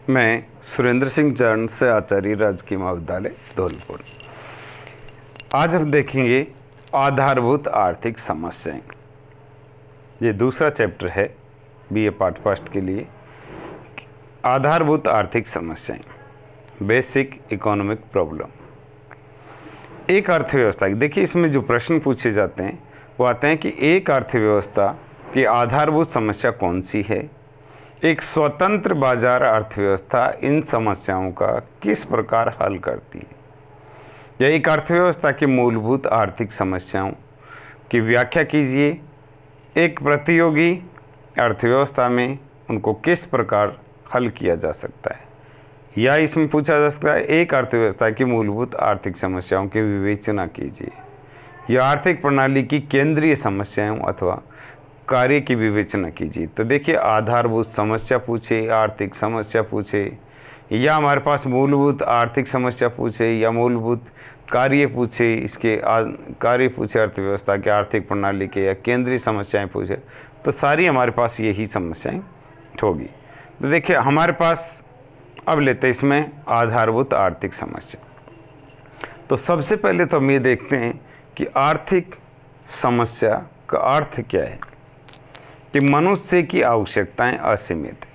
मैं सुरेंद्र सिंह चरण से आचार्य राजकीय महाविद्यालय धौलपुर। आज हम देखेंगे आधारभूत आर्थिक समस्याएं। ये दूसरा चैप्टर है बीए पार्ट फर्स्ट के लिए। आधारभूत आर्थिक समस्याएं, बेसिक इकोनॉमिक प्रॉब्लम। एक अर्थव्यवस्था, देखिए इसमें जो प्रश्न पूछे जाते हैं वो आते हैं कि एक अर्थव्यवस्था की आधारभूत समस्या कौन सी है। एक स्वतंत्र बाजार अर्थव्यवस्था इन समस्याओं का किस प्रकार हल करती है। या एक अर्थव्यवस्था की मूलभूत आर्थिक समस्याओं की व्याख्या कीजिए। एक प्रतियोगी अर्थव्यवस्था में उनको किस प्रकार हल किया जा सकता है। या इसमें पूछा जा सकता है एक अर्थव्यवस्था की मूलभूत आर्थिक समस्याओं की विवेचना कीजिए। या आर्थिक प्रणाली की केंद्रीय समस्याओं अथवा कार्य की विवेचना कीजिए। तो देखिए, आधारभूत समस्या पूछे, आर्थिक समस्या पूछे, या हमारे पास मूलभूत आर्थिक समस्या पूछे, या मूलभूत कार्य पूछे, इसके कार्य पूछे अर्थव्यवस्था के, आर्थिक प्रणाली के, या केंद्रीय समस्याएं पूछे, तो सारी हमारे पास यही समस्याएं होगी। तो देखिए हमारे पास अब लेते हैं इसमें आधारभूत आर्थिक समस्या। तो सबसे पहले तो हम ये देखते हैं कि आर्थिक समस्या का अर्थ क्या है। कि मनुष्य की आवश्यकताएं असीमित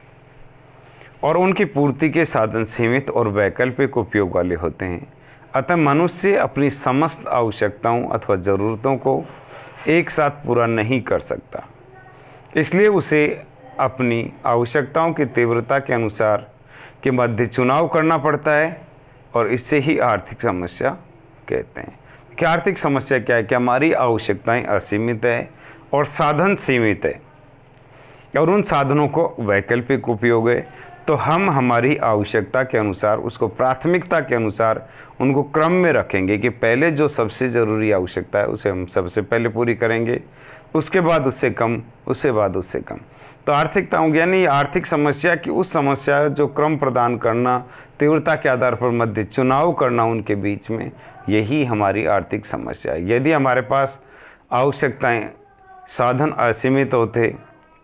और उनकी पूर्ति के साधन सीमित और वैकल्पिक उपयोग वाले होते हैं। अतः मनुष्य अपनी समस्त आवश्यकताओं अथवा ज़रूरतों को एक साथ पूरा नहीं कर सकता, इसलिए उसे अपनी आवश्यकताओं की तीव्रता के अनुसार के मध्य चुनाव करना पड़ता है, और इससे ही आर्थिक समस्या कहते हैं। कि आर्थिक समस्या क्या है कि हमारी आवश्यकताएं असीमित है और साधन सीमित है, और उन साधनों को वैकल्पिक उपयोग है। तो हम हमारी आवश्यकता के अनुसार, उसको प्राथमिकता के अनुसार उनको क्रम में रखेंगे कि पहले जो सबसे ज़रूरी आवश्यकता है उसे हम सबसे पहले पूरी करेंगे, उसके बाद उससे कम, उसके बाद उससे कम। तो आर्थिकता यानी आर्थिक समस्या की उस समस्या जो क्रम प्रदान करना, तीव्रता के आधार पर मध्य चुनाव करना उनके बीच में, यही हमारी आर्थिक समस्या है। यदि हमारे पास आवश्यकताएँ, साधन असीमित होते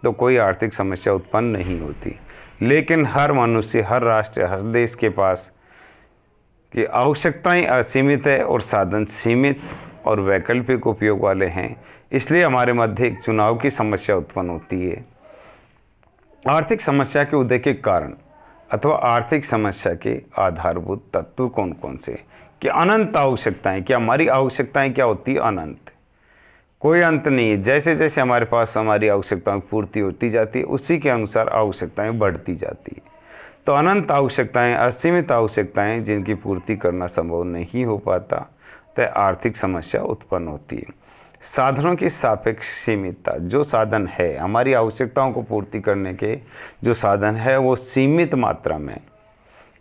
तो कोई आर्थिक समस्या उत्पन्न नहीं होती। लेकिन हर मनुष्य, हर राष्ट्र, हर देश के पास की आवश्यकताएं असीमित है और साधन सीमित और वैकल्पिक उपयोग वाले हैं, इसलिए हमारे मध्य एक चुनाव की समस्या उत्पन्न होती है। आर्थिक समस्या के उदय के कारण अथवा आर्थिक समस्या के आधारभूत तत्व कौन कौन से। कि अनंत आवश्यकताएं, क्या हमारी आवश्यकताएं क्या होती है? अनंत, कोई अंत नहीं है। जैसे जैसे हमारे पास हमारी आवश्यकताओं की पूर्ति होती जाती है, उसी के अनुसार आवश्यकताएं बढ़ती जाती है। तो अनंत आवश्यकताएं, असीमित आवश्यकताएं जिनकी पूर्ति करना संभव नहीं हो पाता, तो आर्थिक समस्या उत्पन्न होती है। साधनों की सापेक्ष सीमितता, जो साधन है हमारी आवश्यकताओं को पूर्ति करने के, जो साधन है वो सीमित मात्रा में।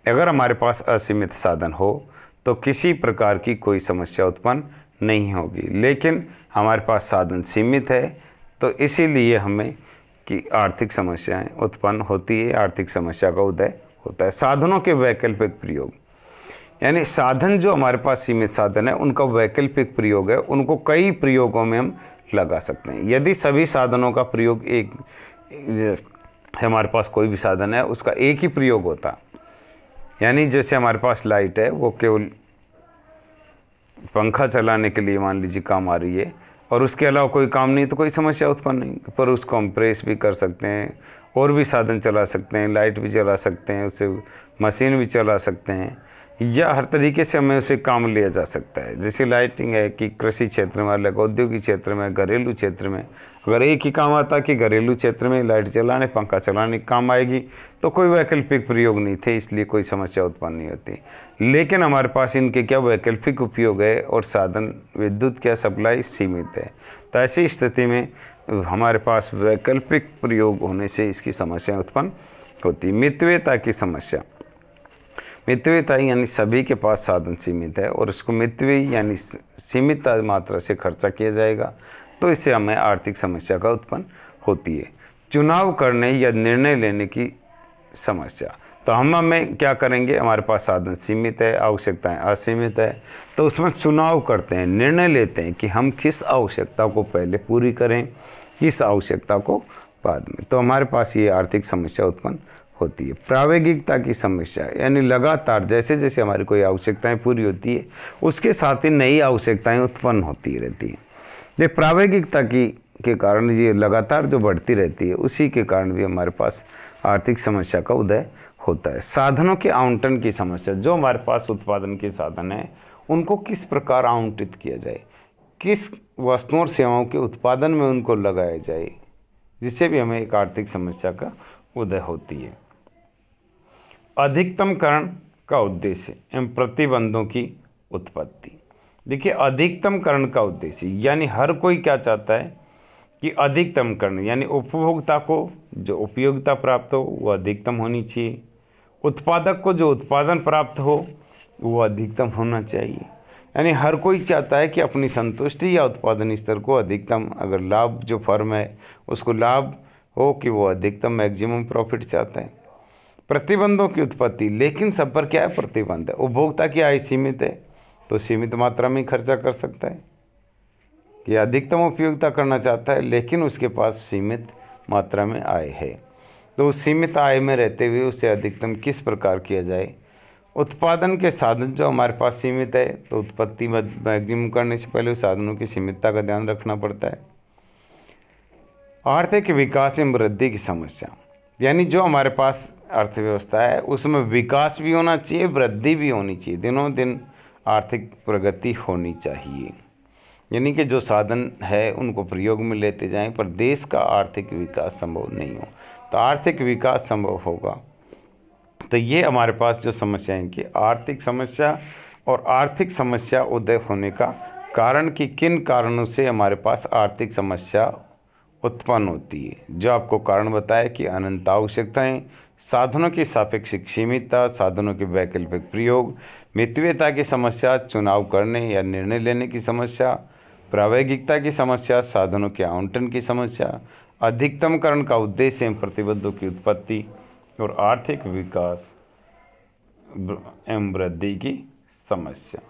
अगर हमारे पास असीमित साधन हो तो किसी प्रकार की कोई समस्या उत्पन्न नहीं होगी। लेकिन हमारे पास साधन सीमित है, तो इसीलिए हमें कि आर्थिक समस्याएं उत्पन्न होती है, आर्थिक समस्या का उदय होता है। साधनों के वैकल्पिक प्रयोग, यानी साधन जो हमारे पास सीमित साधन है उनका वैकल्पिक प्रयोग है, उनको कई प्रयोगों में हम लगा सकते हैं। यदि सभी साधनों का प्रयोग एक, हमारे पास कोई भी साधन है उसका एक ही प्रयोग होता, यानी जैसे हमारे पास लाइट है, वो केवल पंखा चलाने के लिए मान लीजिए काम आ रही है, और उसके अलावा कोई काम नहीं, तो कोई समस्या उत्पन्न नहीं। पर उसको हम प्रेस भी कर सकते हैं, और भी साधन चला सकते हैं, लाइट भी चला सकते हैं, उससे मशीन भी चला सकते हैं, या हर तरीके से हमें उसे काम लिया जा सकता है। जैसे लाइटिंग है कि कृषि क्षेत्र में अलग, औद्योगिक क्षेत्र में, घरेलू क्षेत्र में अगर एक ही काम आता कि घरेलू क्षेत्र में लाइट चलाने, पंखा चलाने काम आएगी, तो कोई वैकल्पिक प्रयोग नहीं थे, इसलिए कोई समस्या उत्पन्न नहीं होती। लेकिन हमारे पास इनके क्या वैकल्पिक उपयोग है, और साधन विद्युत क्या सप्लाई सीमित है। तो ऐसी स्थिति में हमारे पास वैकल्पिक प्रयोग होने से इसकी समस्या उत्पन्न होती। मितव्ययता की समस्या, मितव्ययता यानी सभी के पास साधन सीमित है और उसको मितव्ययी यानी सीमित मात्रा से खर्चा किया जाएगा, तो इससे हमें आर्थिक समस्या का उत्पन्न होती है। चुनाव करने या निर्णय लेने की समस्या, तो हम हमें क्या करेंगे, हमारे पास साधन सीमित है, आवश्यकताएं असीमित है, तो उसमें चुनाव करते हैं, निर्णय लेते हैं कि हम किस आवश्यकता को पहले पूरी करें, किस आवश्यकता को बाद में। तो हमारे पास ये आर्थिक समस्या उत्पन्न होती है। प्रावेगिकता की समस्या यानी लगातार जैसे जैसे हमारी कोई आवश्यकताएं पूरी होती है उसके साथ ही नई आवश्यकताएं उत्पन्न होती रहती हैं। ये प्रावेगिकता के कारण ये लगातार जो बढ़ती रहती है उसी के कारण भी हमारे पास आर्थिक समस्या का उदय होता है। साधनों के आवंटन की समस्या, जो हमारे पास उत्पादन के साधन हैं उनको किस प्रकार आवंटित किया जाए, किस वस्तुओं और सेवाओं के उत्पादन में उनको लगाया जाए, जिससे भी हमें एक आर्थिक समस्या का उदय होती है। अधिकतमकरण का उद्देश्य एवं प्रतिबंधों की उत्पत्ति। देखिए, अधिकतमकरण का उद्देश्य यानी हर कोई क्या चाहता है कि अधिकतमकरण यानी उपभोक्ता को जो उपयोगिता प्राप्त हो वो अधिकतम होनी चाहिए, उत्पादक को जो उत्पादन प्राप्त हो वो अधिकतम होना चाहिए। यानी हर कोई चाहता है कि अपनी संतुष्टि या उत्पादन स्तर को अधिकतम, अगर लाभ जो फर्म है उसको लाभ हो कि वो अधिकतम मैक्सिमम प्रॉफिट चाहता है। प्रतिबंधों की उत्पत्ति, लेकिन सब पर क्या है प्रतिबंध है। उपभोक्ता की आय सीमित है तो सीमित मात्रा में खर्चा कर सकता है, कि अधिकतम उपयोगिता करना चाहता है लेकिन उसके पास सीमित मात्रा में आय है, तो उस सीमित आय में रहते हुए उसे अधिकतम किस प्रकार किया जाए। उत्पादन के साधन जो हमारे पास सीमित है तो उत्पत्ति मैक्सिमम करने से पहले उस साधनों की सीमितता का ध्यान रखना पड़ता है। आर्थिक विकास एवं वृद्धि की समस्या, यानी जो हमारे पास अर्थव्यवस्था है उसमें विकास भी होना चाहिए, वृद्धि भी होनी चाहिए, दिनों दिन आर्थिक प्रगति होनी चाहिए। यानी कि जो साधन है उनको प्रयोग में लेते जाएं पर देश का आर्थिक विकास संभव नहीं हो। तो आर्थिक विकास संभव होगा तो ये हमारे पास जो समस्या है कि आर्थिक समस्या और आर्थिक समस्या उदय होने का कारण कि किन कारणों से हमारे पास आर्थिक समस्या उत्पन्न होती है। जो आपको कारण बताया कि अनंत आवश्यकताएं, साधनों की सापेक्षिक सीमितता, साधनों के वैकल्पिक प्रयोग, मितव्ययता की समस्या, चुनाव करने या निर्णय लेने की समस्या, प्रावेगिकता की समस्या, साधनों के आवंटन की समस्या, अधिकतमकरण का उद्देश्य एवं प्रतिबंधों की उत्पत्ति और आर्थिक विकास एवं वृद्धि की समस्या।